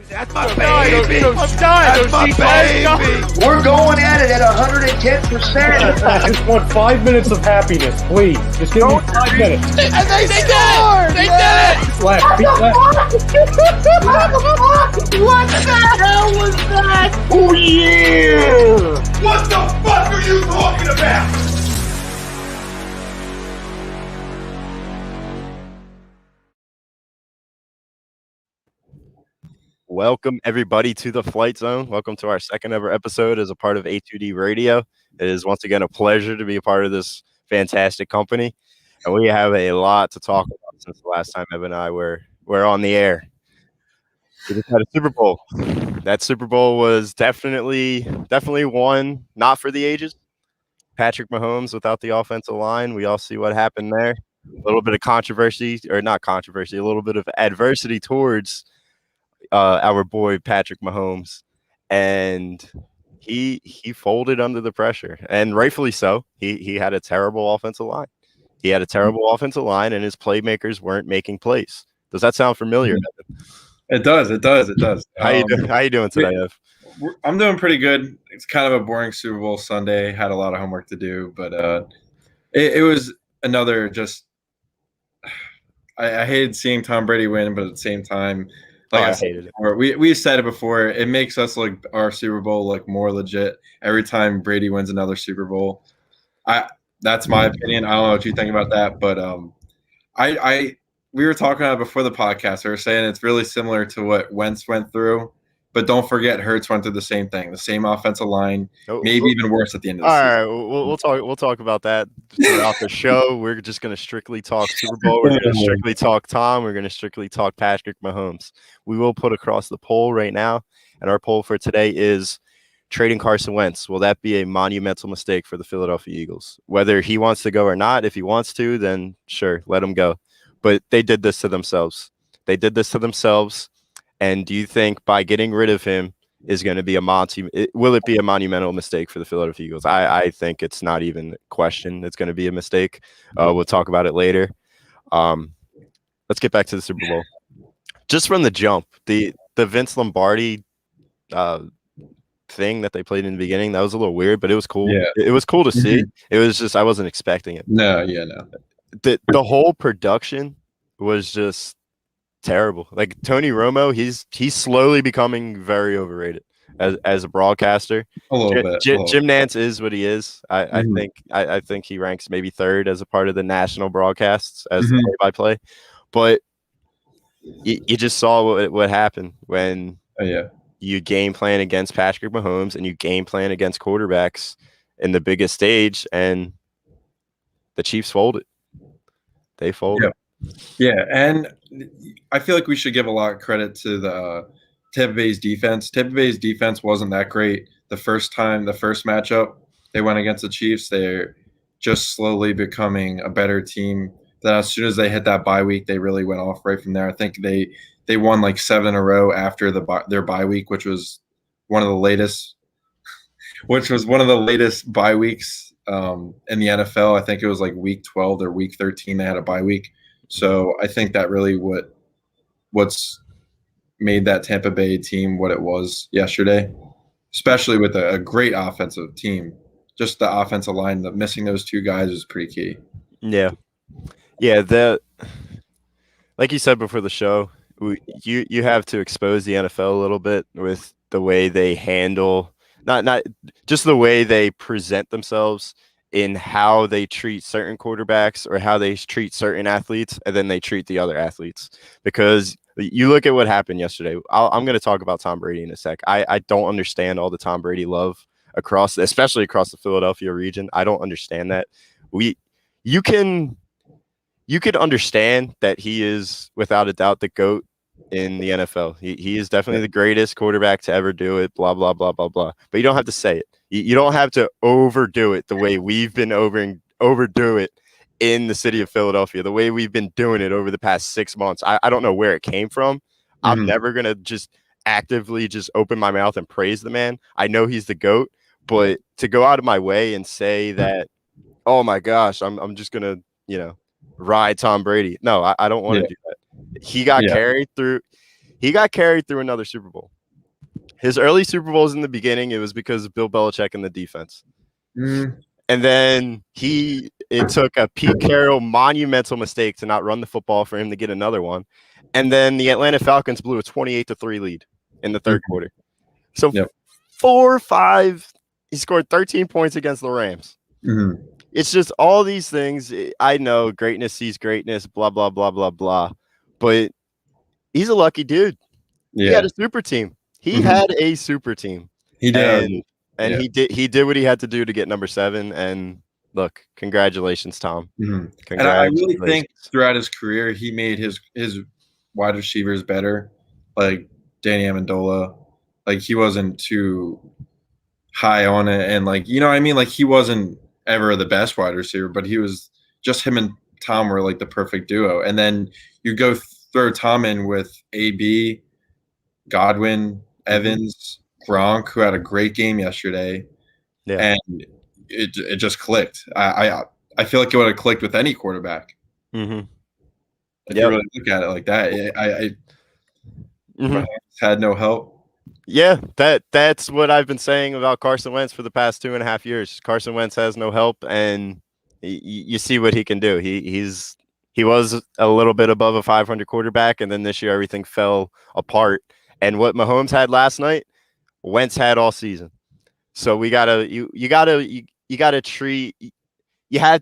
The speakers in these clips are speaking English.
That's my baby. I'm dying. That's my baby. We're going at it at 110%. I just want 5 minutes of happiness, please. Just give me 5 minutes. And they scored. They did it. Left, feet left. What the hell was that? Oh yeah. What the fuck are you talking about? Welcome, everybody, to the Phlite Zone. Welcome to our second ever episode as a part of A2D Radio. It is once again a pleasure to be a part of this fantastic company. And we have a lot to talk about since the last time Evan and I were on the air. We just had a Super Bowl. That Super Bowl was definitely one not for the ages. Patrick Mahomes without the offensive line. We all see what happened there. A little bit of controversy, or not controversy, a little bit of adversity towards our boy Patrick Mahomes, and he folded under the pressure, and rightfully so. He had a terrible offensive line. He had a terrible offensive line, and his playmakers weren't making plays. Does that sound familiar? It does. How you doing today, Ev? I'm doing pretty good. It's kind of a boring Super Bowl Sunday. Had a lot of homework to do, but it was another just. I hated seeing Tom Brady win, but at the same time. Like I hated it. Before, we said it before. It makes us look our Super Bowl look more legit every time Brady wins another Super Bowl. That's my opinion. I don't know what you think about that, but we were talking about it before the podcast. We were saying it's really similar to what Wentz went through, but don't forget Hurts went through the same thing, the same offensive line, maybe even worse at the end of the season. All right, we'll talk about that throughout the show. We're just going to strictly talk Super Bowl. We're going to strictly talk Tom. We're going to strictly talk Patrick Mahomes. We will put across the poll right now, and our poll for today is trading Carson Wentz. Will that be a monumental mistake for the Philadelphia Eagles? Whether he wants to go or not, if he wants to, then sure, let him go. But they did this to themselves. And do you think by getting rid of him is going to be will it be a monumental mistake for the Philadelphia Eagles? I think it's not even a question. It's going to be a mistake. We'll talk about it later. Let's get back to the Super Bowl. Just from the jump, the Vince Lombardi thing that they played in the beginning, that was a little weird, but it was cool. Yeah. It was cool to see. It was just I wasn't expecting it. No. The whole production was just terrible. Like Tony Romo, he's slowly becoming very overrated as a broadcaster. A little bit. Jim Nantz is what he is. I think he ranks maybe third as a part of the national broadcasts as the play-by-play. But you just saw what happened when you game plan against Patrick Mahomes and you game plan against quarterbacks in the biggest stage, and the Chiefs folded. They folded. Yeah, and I feel like we should give a lot of credit to the Tampa Bay's defense. Tampa Bay's defense wasn't that great the first matchup they went against the Chiefs. They're just slowly becoming a better team. Then as soon as they hit that bye week, they really went off right from there. I think they won like 7 in a row after their bye week, which was one of the latest bye weeks in the NFL. I think it was like week 12 or week 13 they had a bye week. So I think that really what's made that Tampa Bay team what it was yesterday, especially with a great offensive team. Just the offensive line, missing those two guys is pretty key. Yeah. Like you said before the show, you have to expose the NFL a little bit with the way they handle, not just the way they present themselves in how they treat certain quarterbacks or how they treat certain athletes, and then they treat the other athletes. Because you look at what happened yesterday. I'm going to talk about Tom Brady in a sec. I don't understand all the Tom Brady love especially across the Philadelphia region. I don't understand that. You could understand that he is without a doubt the GOAT in the NFL. He is definitely the greatest quarterback to ever do it, blah, blah, blah, blah, blah. But you don't have to say it. You don't have to overdo it the way we've been overdo it in the city of Philadelphia, the way we've been doing it over the past 6 months. I don't know where it came from. I'm never going to just actively just open my mouth and praise the man. I know he's the GOAT, but to go out of my way and say that, oh my gosh, I'm just going to, ride Tom Brady. No, I don't want to do that. He got carried through. he got carried through another Super Bowl. His early Super Bowls in the beginning, it was because of Bill Belichick and the defense. And then it took a Pete Carroll monumental mistake to not run the football for him to get another one. And then the Atlanta Falcons blew a 28-3 lead in the third quarter. So 4 or 5, he scored 13 points against the Rams. It's just all these things. I know greatness sees greatness, blah, blah, blah, blah, blah. But he's a lucky dude. He had a super team. He had a super team. He did. And he did what he had to do to get number 7. And look, congratulations, Tom. Congratulations. And I really think throughout his career, he made his wide receivers better, like Danny Amendola. Like, he wasn't too high on it. And, like, you know what I mean? Like, he wasn't ever the best wide receiver, but he was just him and Tom were like the perfect duo. And then you go throw Tom in with AB, Godwin, Evans, Gronk, who had a great game yesterday, and it just clicked. I feel like it would have clicked with any quarterback. If you really look at it like that, I had no help. Yeah, that's what I've been saying about Carson Wentz for the past 2.5 years. Carson Wentz has no help, and you see what he can do. He was a little bit above a 500 quarterback, and then this year everything fell apart. And what Mahomes had last night, Wentz had all season. So you have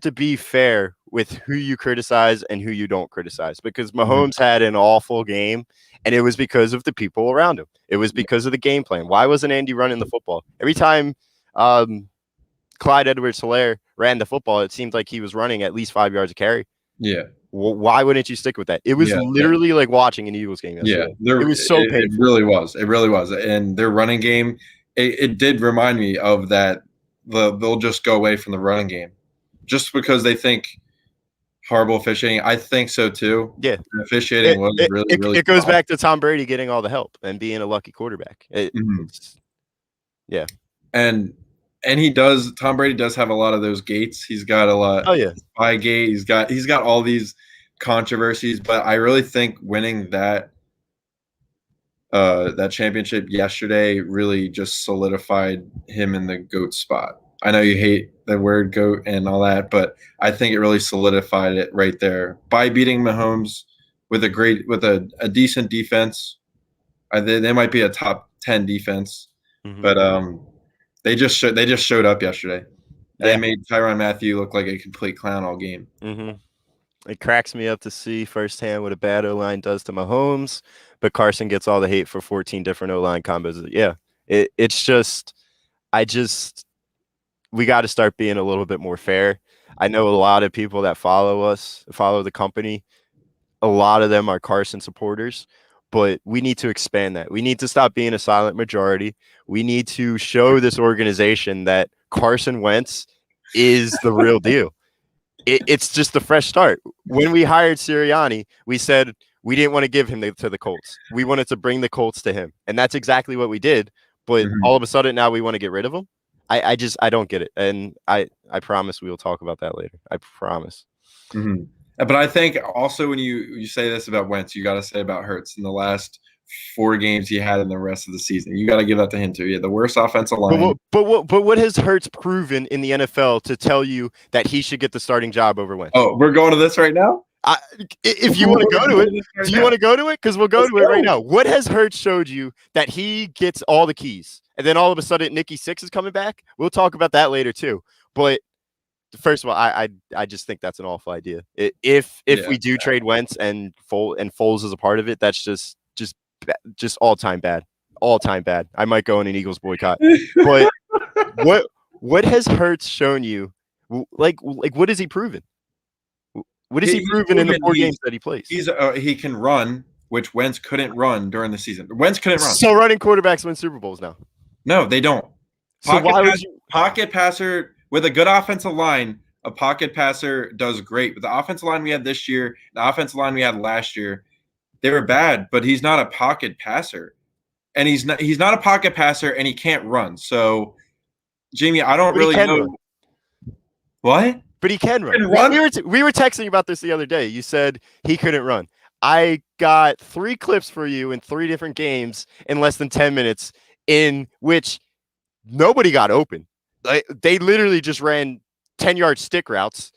to be fair with who you criticize and who you don't criticize, because Mahomes had an awful game, and it was because of the people around him. It was because of the game plan. Why wasn't Andy running the football? Every time Clyde Edwards-Helaire ran the football, it seemed like he was running at least 5 yards a carry. Yeah. Why wouldn't you stick with that? It was literally like watching an Eagles game yesterday. It was so painful. It really was. It really was. And their running game, it did remind me of that. They'll just go away from the running game just because they think horrible officiating. I think so too. Yeah. The officiating was really it goes back to Tom Brady getting all the help and being a lucky quarterback. Yeah. And Tom Brady does have a lot of those gates. He's got a lot. Oh yeah. Spy gate. He's got all these controversies, but I really think winning that championship yesterday really just solidified him in the GOAT spot. I know you hate the word GOAT and all that, but I think it really solidified it right there by beating Mahomes with a decent defense. They might be a top 10 defense, but they just showed up yesterday. They made Tyrann Mathieu look like a complete clown all game. It cracks me up to see firsthand what a bad O-line does to Mahomes, but Carson gets all the hate for 14 different O-line combos. Yeah, it's just we got to start being a little bit more fair. I know a lot of people that follow the company. A lot of them are Carson supporters, but we need to expand that. We need to stop being a silent majority. We need to show this organization that Carson Wentz is the real deal. It's just a fresh start. When we hired Sirianni, we said we didn't want to give him to the Colts. We wanted to bring the Colts to him, and that's exactly what we did. But all of a sudden now we want to get rid of him. I don't get it, and I promise we will talk about that later. I promise. But I think also when you say this about Wentz, you got to say about Hurts in the last 4 games he had in the rest of the season. You got to give that to him too. Yeah, the worst offensive line. But what has Hurts proven in the NFL to tell you that he should get the starting job over Wentz? Oh, we're going to this right now? If you want to go to it, do you want to go to it? Because we'll go to it right now. What has Hurts showed you that he gets all the keys, and then all of a sudden Nicky Six is coming back? We'll talk about that later too. But first of all, I just think that's an awful idea. If we do trade Wentz and Foles is a part of it, that's just all time bad. I might go in an Eagles boycott. But what has Hurts shown you? Like what has he proven? What has he proven in the 4 games that he plays? He can run, which Wentz couldn't run during the season. Wentz couldn't run. So running quarterbacks win Super Bowls now. No, they don't. Pocket passer with a good offensive line, a pocket passer does great. But the offensive line we had this year, the offensive line we had last year, they were bad, but he's not a pocket passer. And he's not a pocket passer, and he can't run. So, Jamie, I don't really know. Run. What? But he can run. We were texting about this the other day. You said he couldn't run. I got 3 clips for you in 3 different games in less than 10 minutes in which nobody got open. They literally just ran 10-yard stick routes,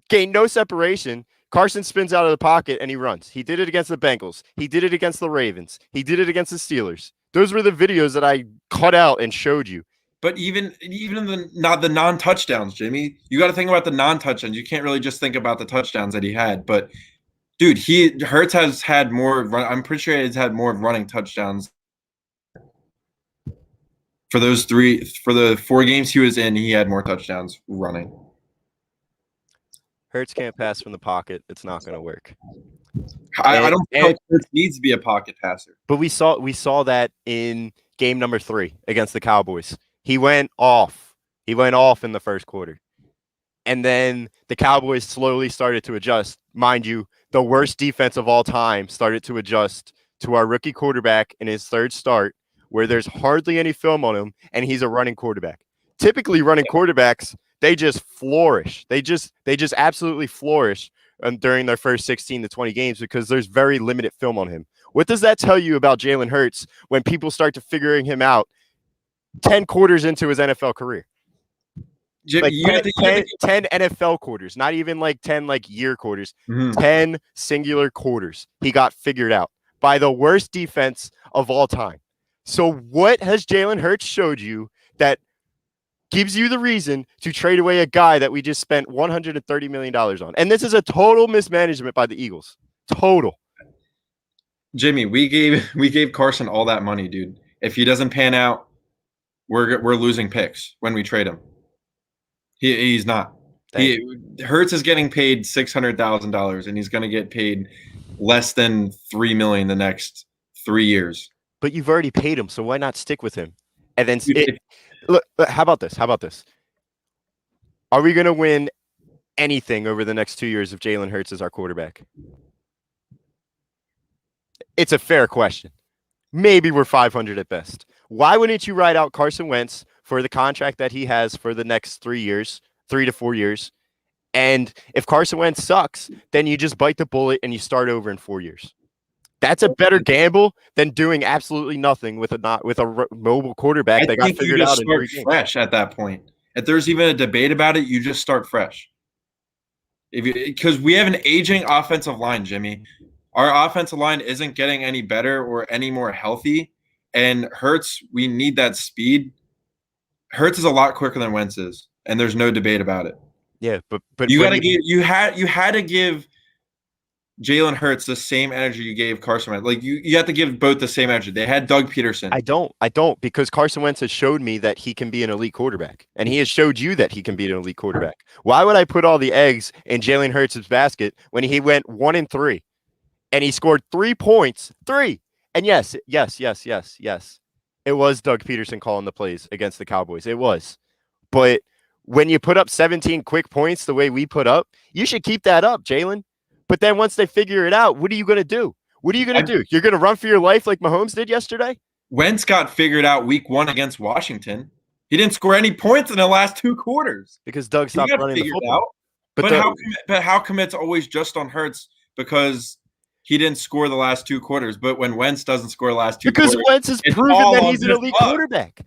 gained no separation. Carson spins out of the pocket and he runs. He did it against the Bengals. He did it against the Ravens. He did it against the Steelers. Those were the videos that I cut out and showed you. But even in the non-touchdowns, Jimmy, you got to think about the non-touchdowns. You can't really just think about the touchdowns that he had. But dude, Hurts has had more. I'm pretty sure he's had more running touchdowns for the 4 games he was in. He had more touchdowns running. Hurts can't pass from the pocket. It's not going to work. I don't think Hurts needs to be a pocket passer. But we saw that in game number 3 against the Cowboys. He went off. He went off in the first quarter. And then the Cowboys slowly started to adjust. Mind you, the worst defense of all time started to adjust to our rookie quarterback in his 3rd start, where there's hardly any film on him, and he's a running quarterback. Typically, running quarterbacks, they just flourish. They just absolutely flourish during their first 16 to 20 games because there's very limited film on him. What does that tell you about Jalen Hurts when people start to figuring him out 10 quarters into his NFL career? Like 10 NFL quarters, not even like 10 year quarters, 10 singular quarters. He got figured out by the worst defense of all time. So what has Jalen Hurts showed you that gives you the reason to trade away a guy that we just spent $130 million on? And this is a total mismanagement by the Eagles. Total. Jimmy, we gave Carson all that money, dude. If he doesn't pan out, we're losing picks when we trade him. He's not. Hurts is getting paid $600,000, and he's going to get paid less than $3 million the next 3 years. But you've already paid him, so why not stick with him? And then look, how about this? Are we going to win anything over the next 2 years if Jalen Hurts is our quarterback? It's a fair question. Maybe we're 500 at best. Why wouldn't you ride out Carson Wentz for the contract that he has for the next 3 to 4 years? And if Carson Wentz sucks, then you just bite the bullet and you start over in 4 years. That's a better gamble than doing absolutely nothing with a mobile quarterback that got figured out in 3 games. Fresh at that point. If there's even a debate about it, you just start fresh. Because we have an aging offensive line, Jimmy. Our offensive line isn't getting any better or any more healthy. And Hurts, we need that speed. Hurts is a lot quicker than Wentz is, and there's no debate about it. Yeah, but you had to give Jalen Hurts the same energy you gave Carson Wentz. Like you have to give both the same energy. They had Doug Peterson. I don't because Carson Wentz has showed me that he can be an elite quarterback, and he has showed you that he can be an elite quarterback. Why would I put all the eggs in Jalen Hurts' basket when he went 1-3 and he scored 3 points? 3. And yes. It was Doug Peterson calling the plays against the Cowboys. It was. But when you put up 17 quick points the way we put up, you should keep that up, Jalen. But then once they figure it out, what are you going to do? What are you going to do? You're going to run for your life like Mahomes did yesterday? Wentz got figured out week 1 against Washington. He didn't score any points in the last 2 quarters. Because Doug stopped running the football. But how come it's always just on Hurts because he didn't score the last 2 quarters? But when Wentz doesn't score the last 2 quarters, because Wentz has proven that he's an elite quarterback.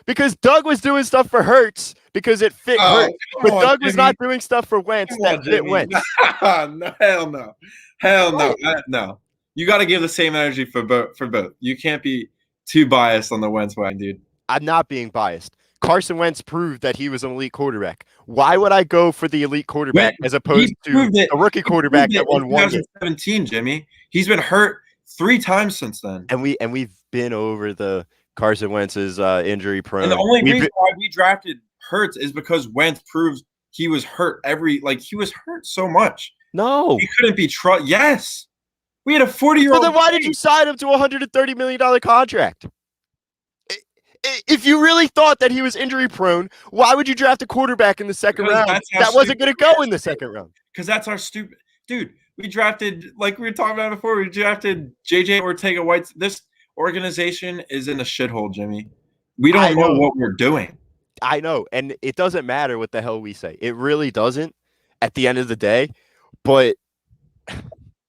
Because Doug was doing stuff for Hurts because it fit Hurts. But Doug was not doing stuff for Wentz that fit Wentz. No, hell no. No. You got to give the same energy for both. You can't be too biased on the Wentz wagon, dude. I'm not being biased. Carson Wentz proved that he was an elite quarterback. Why would I go for the elite quarterback as opposed to a rookie quarterback that won 1 game? 2017, Jimmy. He's been hurt 3 times since then. And we've been over the Carson Wentz's injury prone. And the only reason why we drafted Hurts is because Wentz proves he was hurt he was hurt so much. No. He couldn't be Yes. We had a 40-year-old. So then why did you sign him to a $130 million contract? If you really thought that he was injury prone, why would you draft a quarterback in the second round that wasn't going to go in the second round? Because that's our stupid dude. We drafted, like we were talking about before, we drafted JJ Ortega-White. This organization is in a shithole, Jimmy. We don't know what we're doing. I know, and it doesn't matter what the hell we say. It really doesn't at the end of the day. But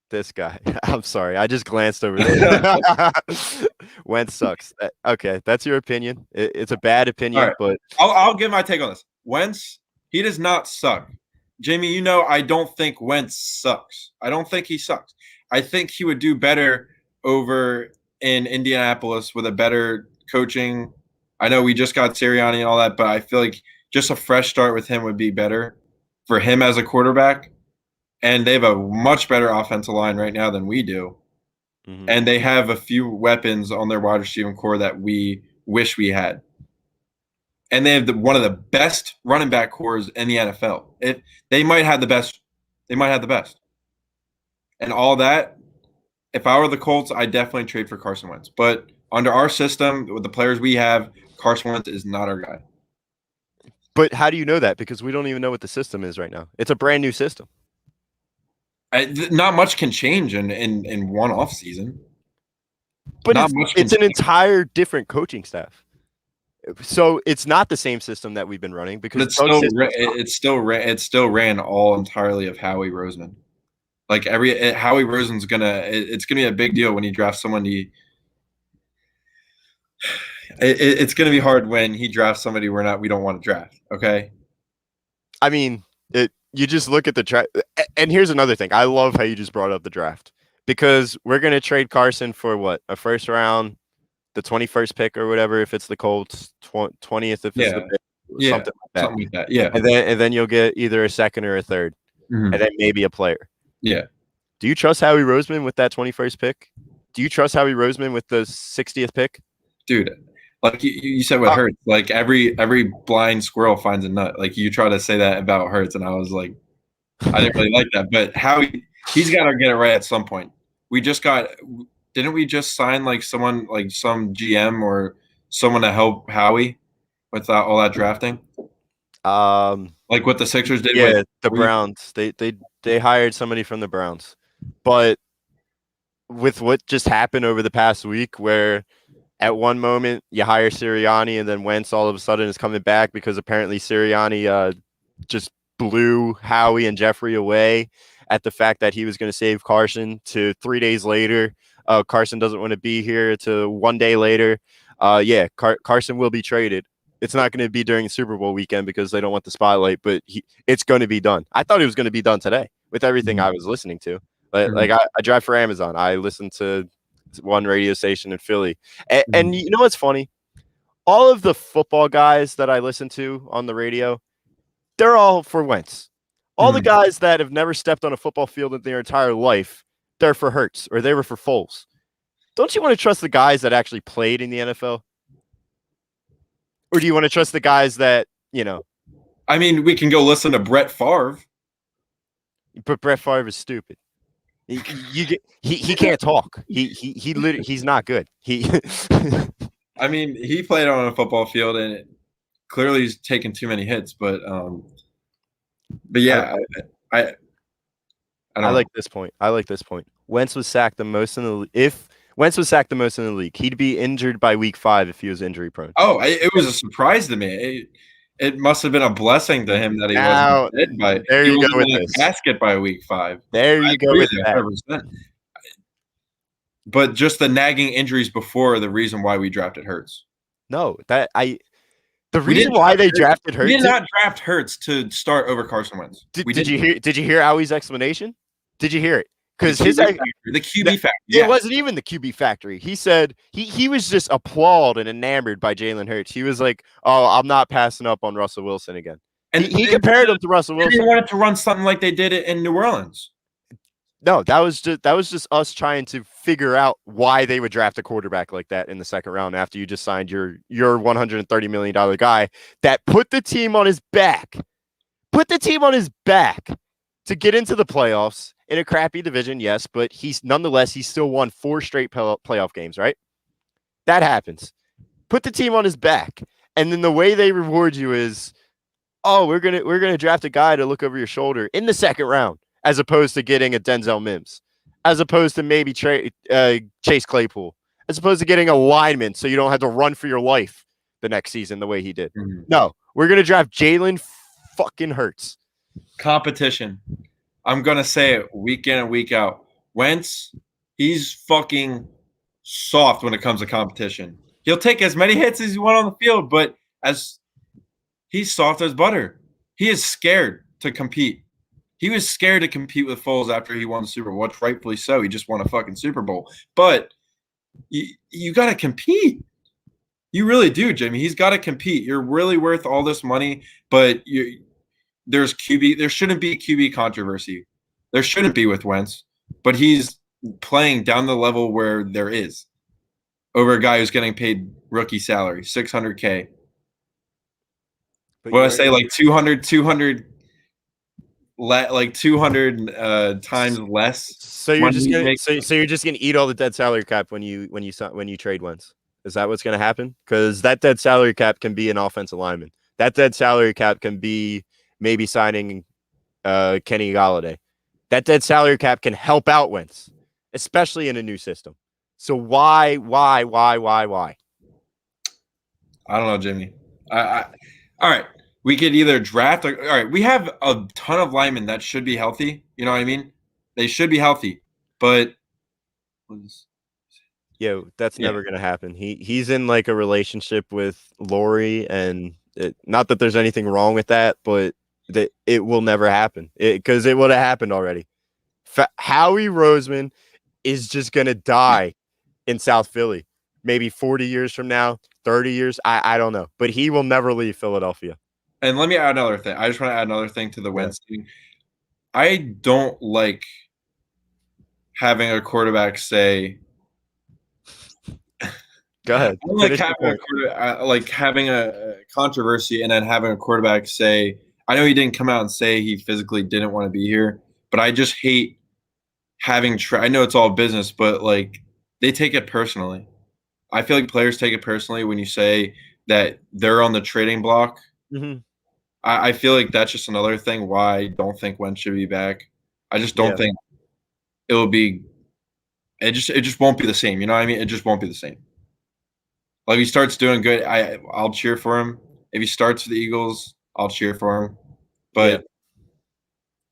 This guy. I'm sorry. I just glanced over there. Wentz sucks. Okay, that's your opinion. It's a bad opinion, right. but I'll give my take on this. Wentz, he does not suck. Jamie, you know I don't think Wentz sucks. I don't think he sucks. I think he would do better over in Indianapolis with a better coaching. I know we just got Sirianni and all that, but I feel like just a fresh start with him would be better for him as a quarterback. And they have a much better offensive line right now than we do. Mm-hmm. And they have a few weapons on their wide receiving core that we wish we had. And they have one of the best running back cores in the NFL. They might have the best. They might have the best. And all that, if I were the Colts, I'd definitely trade for Carson Wentz. But under our system, with the players we have, Carson Wentz is not our guy. But how do you know that? Because we don't even know what the system is right now. It's a brand new system. Not much can change in one off season. But it's an entire different coaching staff. So it's not the same system that we've been running because it still ran all entirely of Howie Roseman. Like Howie Roseman's it's gonna be a big deal when he drafts someone. It's gonna be hard when he drafts somebody we don't want to draft. Okay. I mean, you just look at the draft, and here's another thing. I love how you just brought up the draft because we're gonna trade Carson for what, a first round, the 21st pick or whatever if it's the Colts, 20th if it's the pick, something like that. Yeah, and then you'll get either a second or a third, and then maybe a player. Yeah. Do you trust Howie Roseman with that 21st pick? Do you trust Howie Roseman with the 60th pick? Dude, like you said with Hurts, like every blind squirrel finds a nut. Like you try to say that about Hurts, and I was like, I didn't really like that. But Howie, he's got to get it right at some point. Didn't we just sign like someone, like some GM or someone to help Howie with all that drafting? Like what the Sixers did. Yeah, the Browns. They hired somebody from the Browns, but with what just happened over the past week, where at one moment you hire Sirianni and then Wentz all of a sudden is coming back because apparently Sirianni just blew Howie and Jeffrey away at the fact that he was going to save Carson, to 3 days later, Carson doesn't want to be here, to 1 day later. Carson will be traded. It's not going to be during Super Bowl weekend because they don't want the spotlight, but it's going to be done. I thought it was going to be done today with everything I was listening to. Like I drive for Amazon. I listen to one radio station in Philly. And you know what's funny? All of the football guys that I listen to on the radio, they're all for Wentz. All the guys that have never stepped on a football field in their entire life, they're for Hurts or they were for Foles. Don't you want to trust the guys that actually played in the NFL? Or do you want to trust the guys that, you know? I mean, we can go listen to Brett Favre. But Brett Favre is stupid. He can't talk. He literally, he's not good. I mean, he played on a football field and clearly he's taken too many hits. But yeah, I like this point. Wentz was sacked the most in the if Wentz was sacked the most in the league, he'd be injured by week 5 if he was injury prone. Oh, it was a surprise to me. It must have been a blessing to him that he wasn't dead by. There you go with this basket by week 5. There you go with that. 100%. But just the nagging injuries before are the reason why we drafted Hurts. No, the reason why they drafted Hurts. We did not draft Hurts to start over Carson Wentz. Did you hear Howie's explanation? Did you hear it? Because the QB factory. Yeah. It wasn't even the QB factory. He said he was just appalled and enamored by Jalen Hurts. He was like, "Oh, I'm not passing up on Russell Wilson again." And he compared him to Russell Wilson. He wanted to run something like they did it in New Orleans. No, that was just us trying to figure out why they would draft a quarterback like that in the second round after you just signed your $130 million guy that put the team on his back. Put the team on his back to get into the playoffs in a crappy division, yes, but he still won 4 straight playoff games, right? That happens. Put the team on his back, and then the way they reward you is, oh, we're gonna draft a guy to look over your shoulder in the second round, as opposed to getting a Denzel Mims, as opposed to maybe Chase Claypool, as opposed to getting a lineman so you don't have to run for your life the next season the way he did. Mm-hmm. No, we're gonna draft Jalen fucking Hurts. Competition. I'm going to say it week in and week out. Wentz, he's fucking soft when it comes to competition. He'll take as many hits as you want on the field, but as he's soft as butter. He is scared to compete. He was scared to compete with Foles after he won the Super Bowl, which rightfully so. He just won a fucking Super Bowl. But you got to compete. You really do, Jimmy. He's got to compete. You're really worth all this money, but there's QB. There shouldn't be QB controversy. There shouldn't be with Wentz, but he's playing down the level where there is over a guy who's getting paid rookie salary, $600K. What I say, like 200 times less. So you're just gonna so you're just gonna eat all the dead salary cap when you trade Wentz. Is that what's gonna happen? Because that dead salary cap can be an offensive lineman. That dead salary cap can be maybe signing Kenny Golladay. That dead salary cap can help out Wentz, especially in a new system. So why? I don't know, Jimmy. All right. We could either draft. All right. We have a ton of linemen that should be healthy. You know what I mean? They should be healthy. But that's never going to happen. He's in like a relationship with Lori, and not that there's anything wrong with that, but that it will never happen because it would have happened already. Howie Roseman is just going to die in South Philly, maybe 40 years from now, 30 years. I don't know, but he will never leave Philadelphia. And let me add another thing. I just want to add another thing to the Wentz thing. I don't like having a quarterback say. Go ahead. I don't like having a controversy and then having a quarterback say, I know he didn't come out and say he physically didn't want to be here, but I just hate having I know it's all business, but like they take it personally. I feel like players take it personally when you say that they're on the trading block. Mm-hmm. I feel like that's just another thing why I don't think Wentz should be back. I just don't think it will be. It just won't be the same. You know what I mean? It just won't be the same. Like if he starts doing good, I'll cheer for him. If he starts for the Eagles, I'll cheer for him. But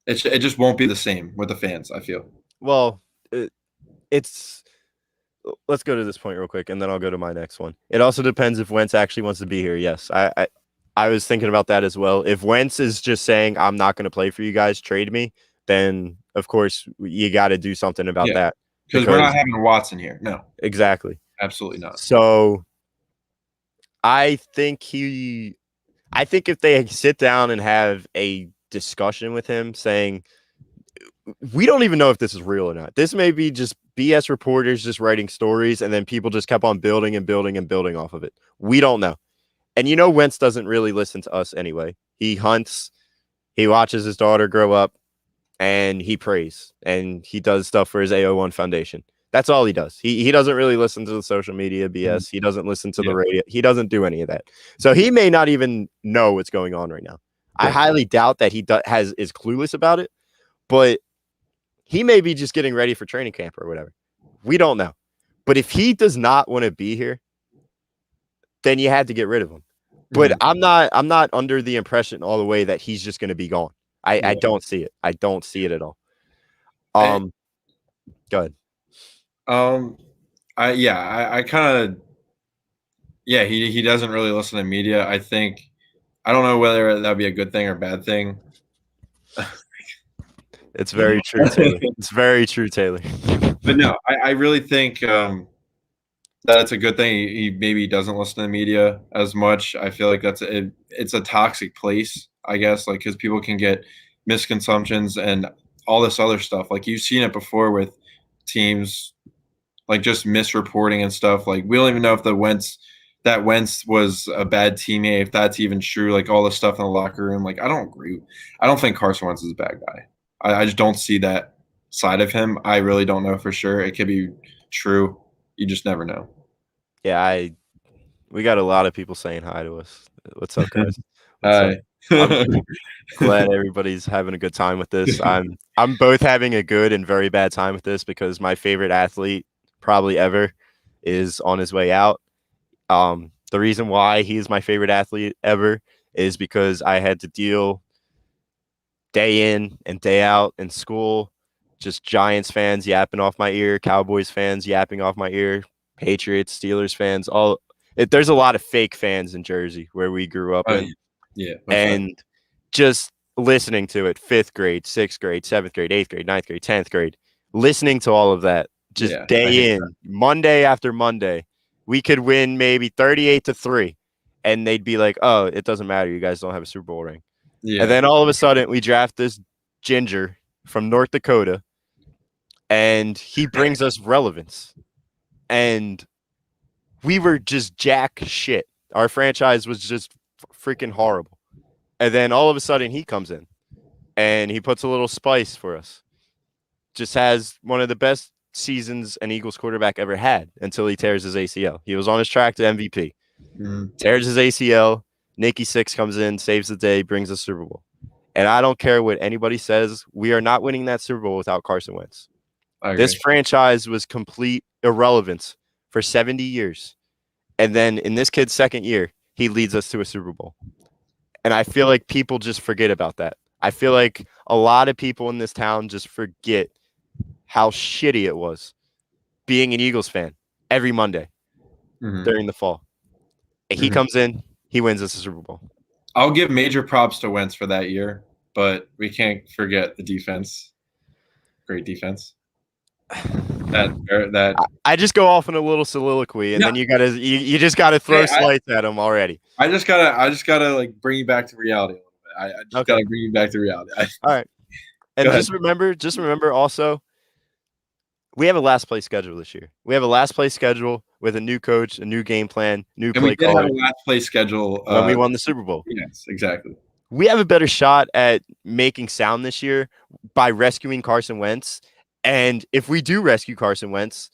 it just won't be the same with the fans, I feel. Well, let's go to this point real quick, and then I'll go to my next one. It also depends if Wentz actually wants to be here. Yes, I was thinking about that as well. If Wentz is just saying, I'm not going to play for you guys, trade me, then, of course, you got to do something about that. Because we're not having Watson here. No. Exactly. Absolutely not. So I think if they sit down and have a discussion with him saying, we don't even know if this is real or not. This may be just BS reporters just writing stories, and then people just kept on building and building and building off of it. We don't know. And Wentz doesn't really listen to us anyway. He hunts, he watches his daughter grow up, and he prays, and he does stuff for his AO1 Foundation. That's all he does. He doesn't really listen to the social media BS. He doesn't listen to the radio. He doesn't do any of that. So he may not even know what's going on right now. I highly doubt that he is clueless about it, but he may be just getting ready for training camp or whatever. We don't know. But if he does not want to be here, then you had to get rid of him. But I'm not under the impression all the way that he's just going to be gone. I don't see it. I don't see it at all. Go ahead. I kind of he doesn't really listen to media. I don't know whether that'd be a good thing or bad thing. It's very true, Taylor. It's very true, Taylor. But no, I really think that it's a good thing he maybe doesn't listen to the media as much. I feel like it's a toxic place, I guess, like because people can get misconceptions and all this other stuff. Like you've seen it before with teams, like just misreporting and stuff. Like we don't even know if Wentz was a bad teammate, if that's even true. Like all the stuff in the locker room. Like I don't agree. I don't think Carson Wentz is a bad guy. I just don't see that side of him. I really don't know for sure. It could be true. You just never know. Yeah, we got a lot of people saying hi to us. What's up, guys? Hi. I'm glad everybody's having a good time with this. I'm both having a good and very bad time with this because my favorite athlete probably ever is on his way out. The reason why he's my favorite athlete ever is because I had to deal day in and day out in school just Giants fans yapping off my ear, Cowboys fans yapping off my ear, Patriots, Steelers fans. There's a lot of fake fans in Jersey where we grew up in. Yeah. And just listening to it, 5th grade, 6th grade, 7th grade, 8th grade, 9th grade, 10th grade, listening to all of that, just day in, Monday after Monday, we could win maybe 38-3. And they'd be like, oh, it doesn't matter. You guys don't have a Super Bowl ring. Yeah. And then all of a sudden we draft this ginger from North Dakota and he brings us relevance. And we were just jack shit. Our franchise was just freaking horrible. And then all of a sudden he comes in and he puts a little spice for us. Just has one of the best seasons an Eagles quarterback ever had until he tears his ACL. He was on his track to MVP. Tears his ACL. Nikki Sixx comes in, saves the day, brings the Super Bowl. And I don't care what anybody says. We are not winning that Super Bowl without Carson Wentz. This franchise was complete irrelevance for 70 years. And then in this kid's second year, he leads us to a Super Bowl. And I feel like people just forget about that. I feel like a lot of people in this town just forget how shitty it was being an Eagles fan every Monday during the fall. He comes in, he wins us a Super Bowl. I'll give major props to Wentz for that year, but we can't forget the defense. Great defense. I just go off in a little soliloquy, and then you just gotta throw slights at him already. I just gotta like bring you back to reality a little bit. I just gotta bring you back to reality. All right, and just remember also, we have a last place schedule this year. We have a last place schedule with a new coach, a new game plan, new play caller. We did have a last place schedule when we won the Super Bowl. Yes, exactly. We have a better shot at making sound this year by rescuing Carson Wentz. And if we do rescue Carson Wentz,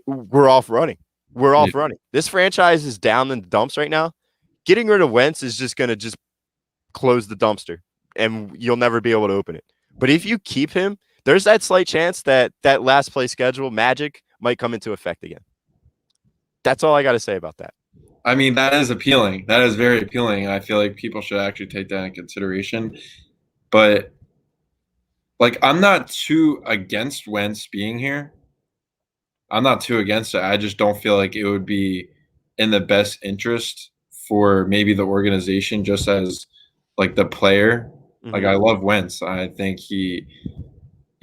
we're off running. We're off running. This franchise is down in the dumps right now. Getting rid of Wentz is just going to close the dumpster, and you'll never be able to open it. But if you keep him, there's that slight chance that last place schedule magic might come into effect again. That's all I got to say about that. I mean, that is appealing. That is very appealing. I feel like people should actually take that into consideration. But like, I'm not too against Wentz being here. I'm not too against it. I just don't feel like it would be in the best interest for maybe the organization, just as like the player. Like, I love Wentz. I think he's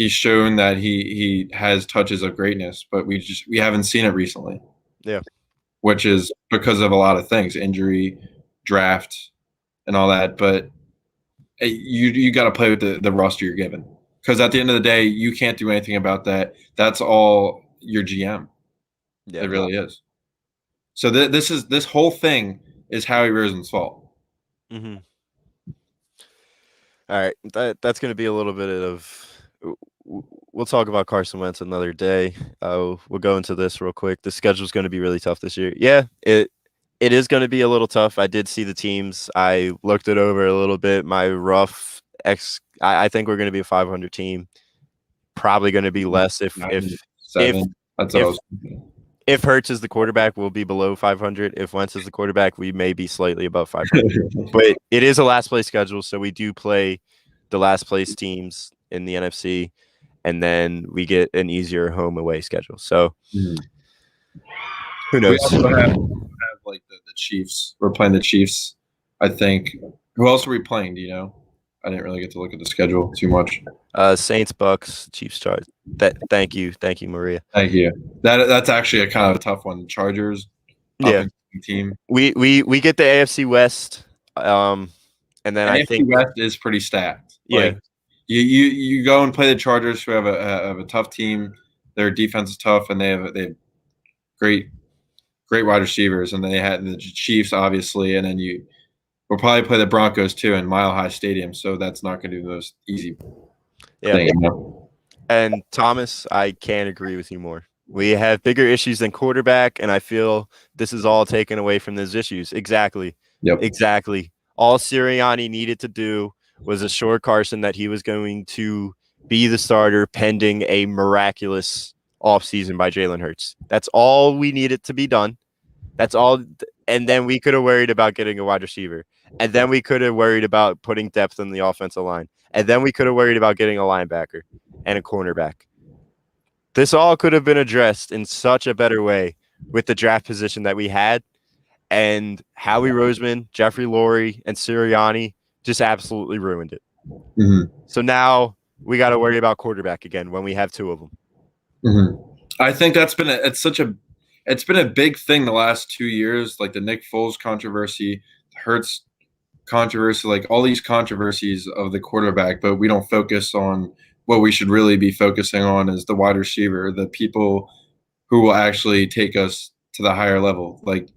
shown that he has touches of greatness, but we haven't seen it recently. Yeah. Which is because of a lot of things, injury, draft, and all that. But you got to play with the roster you're given. Because at the end of the day, you can't do anything about that. That's all your GM. Yeah, it really is. So this whole thing is Howie Roseman's fault. All right, that's going to be a little bit of. We'll talk about Carson Wentz another day. We'll go into this real quick. The schedule is going to be really tough this year. Yeah, it is going to be a little tough. I did see the teams. I looked it over a little bit. My rough I think we're going to be a 500 team. Probably going to be less if Hurts is the quarterback, we'll be below 500. If Wentz is the quarterback, we may be slightly above 500. But it is a last place schedule, so we do play the last place teams in the NFC, and then we get an easier home away schedule. So who knows? We also have like the Chiefs. We're playing the Chiefs, I think. Who else are we playing? Do you know? I didn't really get to look at the schedule too much. Saints, Bucks, Chiefs, Chargers. Thank you, Maria. Thank you. That's actually a kind of a tough one. The Chargers, team. We get the AFC West, and then I think AFC West is pretty stacked. Yeah, like, you go and play the Chargers, who have a tough team. Their defense is tough, and they have great wide receivers, and they had the Chiefs obviously, and then we'll probably play the Broncos too in Mile High Stadium, so that's not going to be the most easy thing. And Thomas, I can't agree with you more. We have bigger issues than quarterback, and I feel this is all taken away from those issues. Exactly. Yep. Exactly. All Sirianni needed to do was assure Carson that he was going to be the starter pending a miraculous offseason by Jalen Hurts. That's all we needed to be done. That's all. And then we could have worried about getting a wide receiver. And then we could have worried about putting depth in the offensive line. And then we could have worried about getting a linebacker. and a cornerback. This all could have been addressed in such a better way with the draft position that we had, and Howie Roseman, Jeffrey Lurie, and Sirianni just absolutely ruined it. Mm-hmm. So now we got to worry about quarterback again when we have two of them. Mm-hmm. I think it's been a big thing the last 2 years, like the Nick Foles controversy, Hurts controversy, like all these controversies of the quarterback, but we don't focus on what we should really be focusing on is the wide receiver, the people who will actually take us to the higher level. Like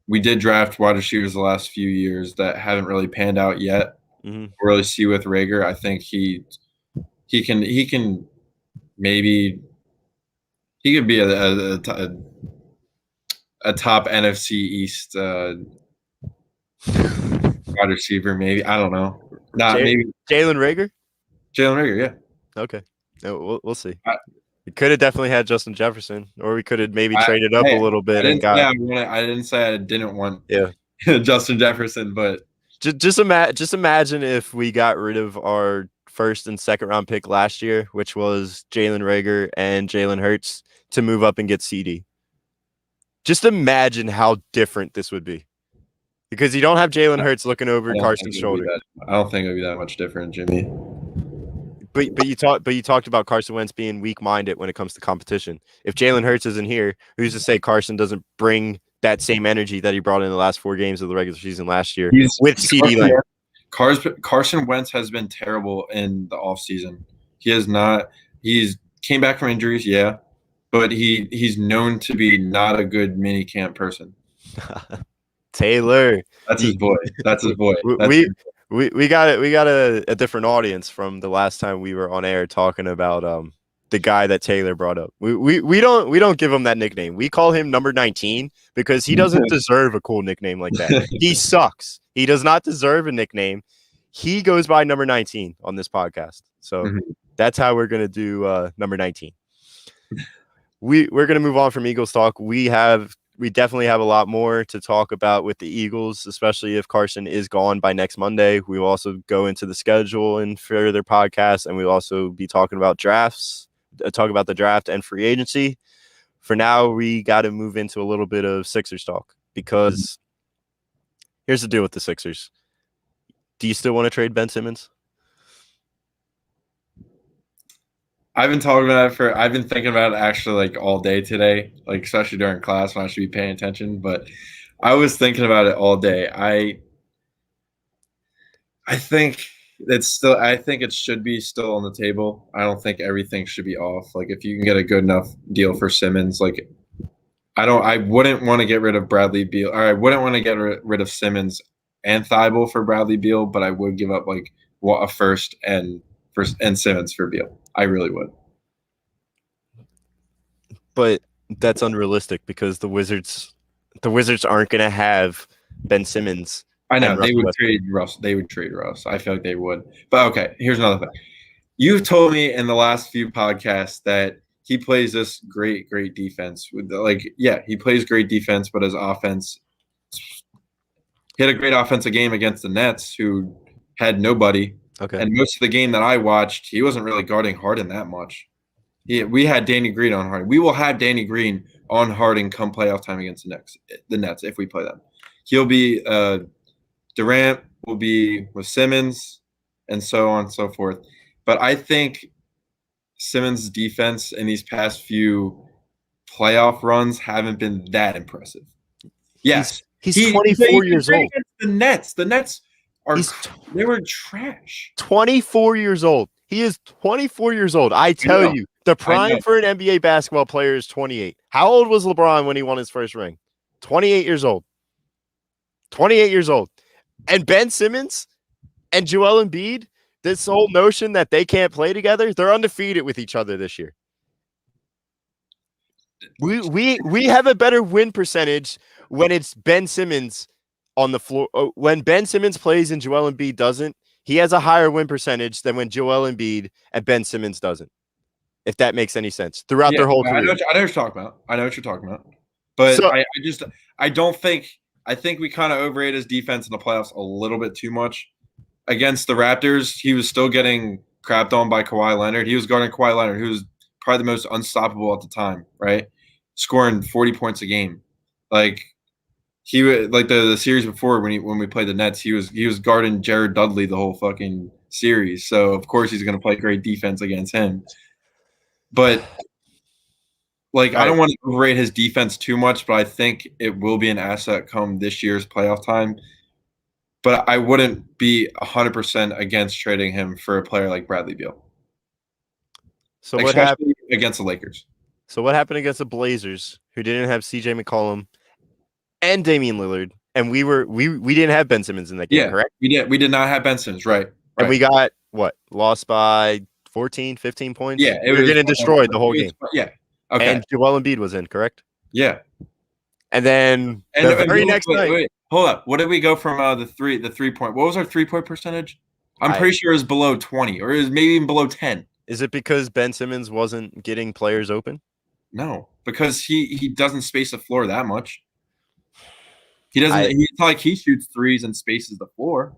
we did draft wide receivers the last few years that haven't really panned out yet. Mm-hmm. We'll really see with Rager. I think he can maybe he could be a top NFC East wide receiver, maybe. I don't know. Maybe Jalen Rager. Jalen Rager, yeah. Okay, no, we'll see. We could have definitely had Justin Jefferson, or we could have maybe traded up a little bit and got. I didn't say I didn't want Yeah. Justin Jefferson, but just imagine if we got rid of our first and second round pick last year, which was Jalen Rager and Jalen Hurts, to move up and get CD. Just imagine how different this would be, because you don't have Jalen Hurts looking over Carson's shoulder. I don't think it would be that much different, Jimmy. But you talked about Carson Wentz being weak-minded when it comes to competition. If Jalen Hurts isn't here, who's to say Carson doesn't bring that same energy that he brought in the last 4 games of the regular season last year with CD Lamb? Carson Wentz has been terrible in the offseason. He has not. He's came back from injuries, yeah, but he's known to be not a good mini camp person. Taylor, that's his boy. That's his boy. We got a different audience from the last time we were on air talking about the guy that Taylor brought up. We don't give him that nickname. We call him number 19 because he doesn't deserve a cool nickname like that. He sucks. He does not deserve a nickname. He goes by number 19 on this podcast. So that's how we're gonna do number 19. We're gonna move on from Eagles talk. We definitely have a lot more to talk about with the Eagles, especially if Carson is gone by next Monday. We will also go into the schedule and further podcasts, and we'll also be talking about drafts, talk about the draft and free agency. For now, we got to move into a little bit of Sixers talk, because here's the deal with the Sixers. Do you still want to trade Ben Simmons? I've been thinking about it actually like all day today, like especially during class when I should be paying attention. But I was thinking about it all day. I think it should be still on the table. I don't think everything should be off. Like if you can get a good enough deal for Simmons, like I wouldn't want to get rid of Bradley Beal, or I wouldn't want to get rid of Simmons and Thibault for Bradley Beal, but I would give up like a first and Simmons for Beal. I really would. But that's unrealistic because the Wizards aren't going to have Ben Simmons. I know they would trade Russ. They would trade Russ. I feel like they would. But okay, here's another thing. You've told me in the last few podcasts that he plays this great defense. He plays great defense, but his offense, he had a great offensive game against the Nets, who had nobody. Okay. And most of the game that I watched, he wasn't really guarding Harden that much. We had Danny Green on Harden. We will have Danny Green on Harden come playoff time against the Nets if we play them. He'll be Durant will be with Simmons, and so on and so forth. But I think Simmons' defense in these past few playoff runs haven't been that impressive. Yes, he's 24 years old. The Nets they were trash. 24 years old. He is 24 years old. I tell you, the prime for an NBA basketball player is 28. How old was LeBron when he won his first ring? 28 years old. 28 years old. And Ben Simmons and Joel Embiid, this whole notion that they can't play together, they're undefeated with each other this year. We have a better win percentage when it's Ben Simmons on the floor. When Ben Simmons plays and Joel Embiid doesn't, he has a higher win percentage than when Joel Embiid and Ben Simmons doesn't. If that makes any sense throughout their whole career. I know what you're talking about. But so, I think we kind of overrated his defense in the playoffs a little bit too much. Against the Raptors, he was still getting crapped on by Kawhi Leonard. He was guarding Kawhi Leonard, who was probably the most unstoppable at the time, right? Scoring 40 points a game. Like he like the series before when we played the Nets, he was guarding Jared Dudley the whole fucking series. So of course he's gonna play great defense against him. But like I don't want to overrate his defense too much, but I think it will be an asset come this year's playoff time. But I wouldn't be 100% against trading him for a player like Bradley Beal. So what happened against the Lakers? So what happened against the Blazers, who didn't have CJ McCollum and Damian Lillard, and we didn't have Ben Simmons in that game, correct? We did not have Ben Simmons, right? And we got lost by 14, 15 points. Yeah, we were getting destroyed the whole game. Yeah, okay. And Joel Embiid was in, correct? Yeah. And then the very next night. Wait, hold up. What did we go from the 3-point? What was our 3-point percentage? I'm pretty sure it was below 20, or it was maybe even below 10. Is it because Ben Simmons wasn't getting players open? No, because he doesn't space the floor that much. He doesn't. It's not like he shoots threes and spaces the floor.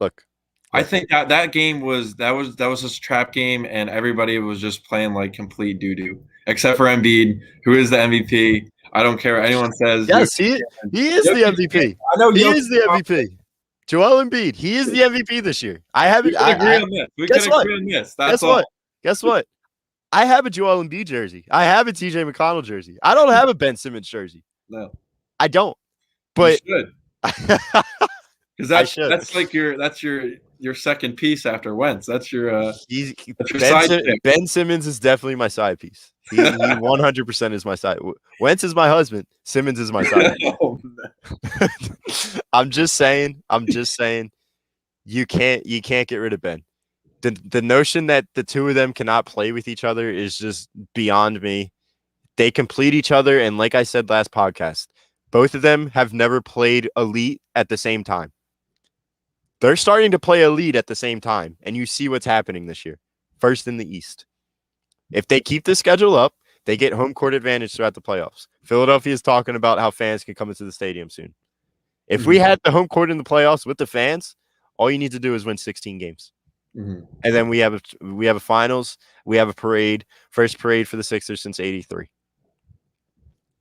Look, I think that game was just a trap game, and everybody was just playing like complete doo doo, except for Embiid, who is the MVP. I don't care what anyone says. Yes, he is the MVP. I know he is the MVP. Joel Embiid, he is the MVP this year. I haven't. We can agree on this. We can agree on this. That's all. Guess what? I have a Joel Embiid jersey. I have a TJ McConnell jersey. I don't have a Ben Simmons jersey. No, I don't. But because that's like your second piece after Wentz. That's your Ben Simmons is definitely my side piece. He 100% is my side. Wentz is my husband. Simmons is my side. I'm just saying. You can't get rid of Ben. The notion that the two of them cannot play with each other is just beyond me. They complete each other, and like I said last podcast, both of them have never played elite at the same time. They're starting to play elite at the same time, and you see what's happening this year. First in the East. If they keep the schedule up, they get home court advantage throughout the playoffs. Philadelphia is talking about how fans can come into the stadium soon. If we had the home court in the playoffs with the fans, all you need to do is win 16 games. And then we have a finals. We have a parade. First parade for the Sixers since '83.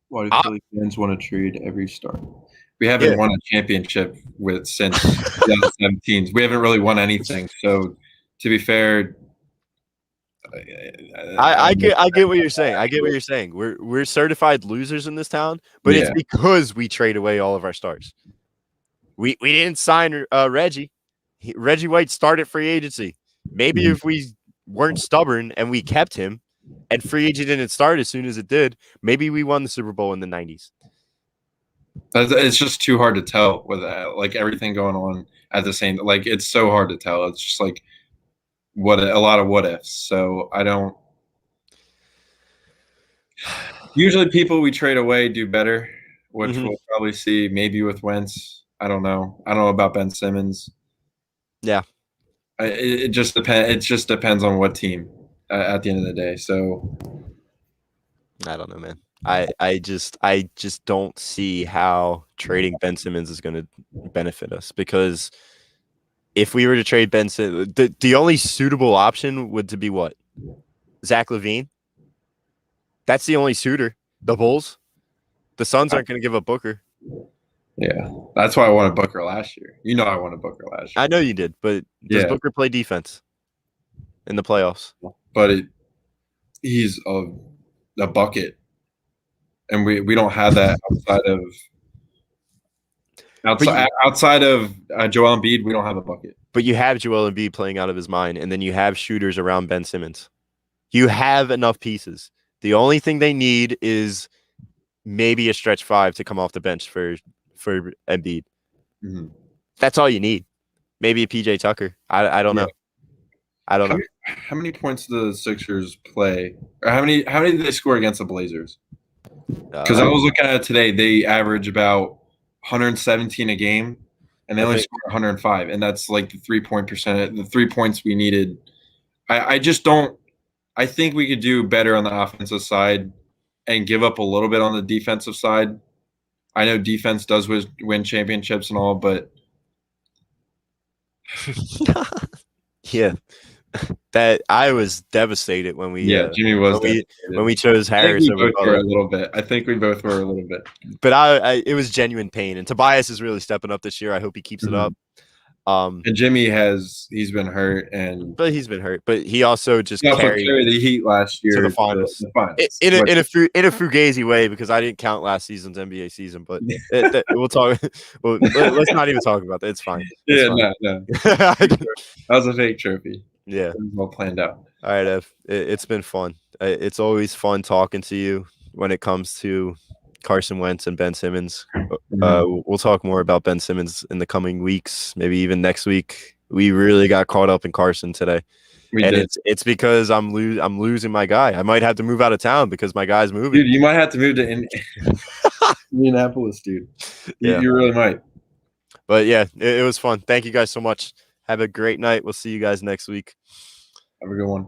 Why do Philly fans want to trade every start? We haven't won a championship since 2017. We haven't really won anything. So, to be fair, I get what you're saying. I get what you're saying. We're certified losers in this town, but it's because we trade away all of our stars. We didn't sign Reggie. Reggie White started free agency. Maybe if we weren't stubborn and we kept him, and free agent didn't start as soon as it did, maybe we won the Super Bowl in the 90s. It's just too hard to tell with like everything going on at the same. Like it's so hard to tell. It's just like a lot of what ifs. So I don't. Usually, people we trade away do better, which we'll probably see maybe with Wentz. I don't know. I don't know about Ben Simmons. Yeah, it just depends. It just depends on what team at the end of the day. So I don't know, man. I just don't see how trading Ben Simmons is going to benefit us, because if we were to trade Ben Simmons, the only suitable option would to be what? Zach LaVine. That's the only suitor. The Bulls. The Suns aren't going to give up Booker. Yeah, that's why I wanted Booker last year. You know I wanted Booker last year. I know you did, but does Booker play defense in the playoffs? But he's a bucket, and we don't have that outside of Joel Embiid. We don't have a bucket. But you have Joel Embiid playing out of his mind, and then you have shooters around Ben Simmons. You have enough pieces. The only thing they need is maybe a stretch five to come off the bench for Embiid. That's all you need. Maybe a PJ Tucker. I don't know. I don't know. How many points do the Sixers play? Or how many did they score against the Blazers? Because I was looking at it today. They average about 117 a game, and they only scored 105. And that's like the 3-point percentage, the 3 points we needed. I just don't. I think we could do better on the offensive side and give up a little bit on the defensive side. I know defense does win championships and all, but yeah, that I was devastated when we Jimmy was when we chose I think Harris we over both were a Butler. little bit. I think we both were a little bit. But I it was genuine pain, and Tobias is really stepping up this year. I hope he keeps it up. And Jimmy he's been hurt, but he's been hurt. But he also just carried the Heat last year to the finals. In a fugazi way, because I didn't count last season's NBA season. But we'll talk. Well, let's not even talk about that. It's fine. It's fine. No. That was a fake trophy. Yeah, it was well planned out. All right, Ev. It's been fun. It's always fun talking to you when it comes to Carson Wentz and Ben Simmons. We'll talk more about Ben Simmons in the coming weeks, maybe even next week. We really got caught up in Carson today. It's because I'm losing my guy. I might have to move out of town because my guy's moving. Dude, you might have to move to Indianapolis, dude. You really might. But yeah, it was fun. Thank you guys so much. Have a great night. We'll see you guys next week. Have a good one.